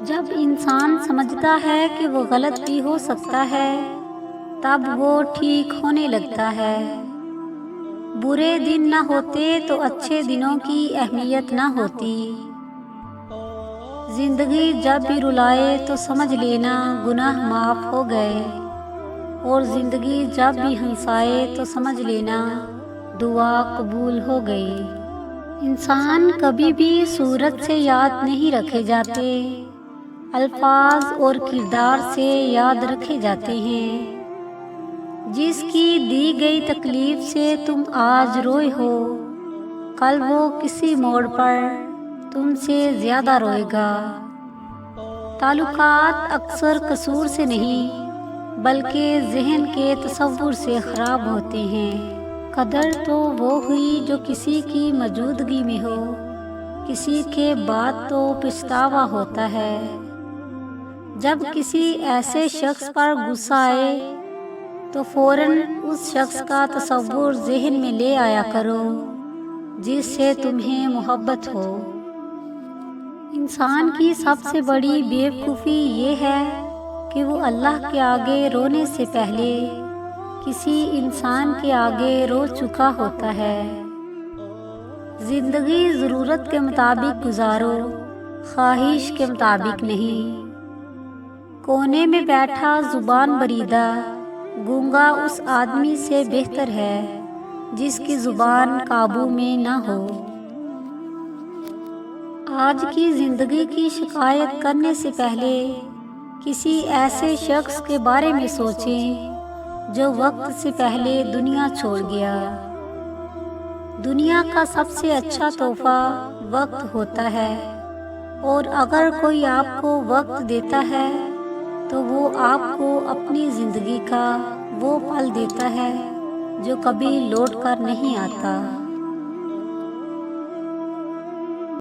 جب انسان سمجھتا ہے کہ وہ غلط بھی ہو سکتا ہے تب وہ ٹھیک ہونے لگتا ہے۔ برے دن نہ ہوتے تو اچھے دنوں کی اہمیت نہ ہوتی۔ زندگی جب بھی رلائے تو سمجھ لینا گناہ معاف ہو گئے، اور زندگی جب بھی ہنسائے تو سمجھ لینا دعا قبول ہو گئی۔ انسان کبھی بھی صورت سے یاد نہیں رکھے جاتے، الفاظ اور کردار سے یاد رکھے جاتے ہیں۔ جس کی دی گئی تکلیف سے تم آج روئے ہو، کل وہ کسی موڑ پر تم سے زیادہ روئے گا۔ تعلقات اکثر قصور سے نہیں بلکہ ذہن کے تصور سے خراب ہوتے ہیں۔ قدر تو وہ ہوئی جو کسی کی موجودگی میں ہو، کسی کے بعد تو پچھتاوا ہوتا ہے۔ جب کسی ایسے شخص پر غصہ آئے تو فوراً اس شخص کا تصور ذہن میں لے آیا کرو جس سے تمہیں محبت ہو۔ انسان کی سب سے بڑی بے وقوفی یہ ہے کہ وہ اللہ کے آگے رونے سے پہلے کسی انسان کے آگے رو چکا ہوتا ہے۔ زندگی ضرورت کے مطابق گزارو، خواہش کے مطابق نہیں۔ کونے میں بیٹھا زبان بریدہ گونگا اس آدمی سے بہتر ہے جس کی زبان قابو میں نہ ہو۔ آج کی زندگی کی شکایت کرنے سے پہلے کسی ایسے شخص کے بارے میں سوچیں جو وقت سے پہلے دنیا چھوڑ گیا۔ دنیا کا سب سے اچھا تحفہ وقت ہوتا ہے، اور اگر کوئی آپ کو وقت دیتا ہے تو وہ آپ کو اپنی زندگی کا وہ پل دیتا ہے جو کبھی لوٹ کر نہیں آتا۔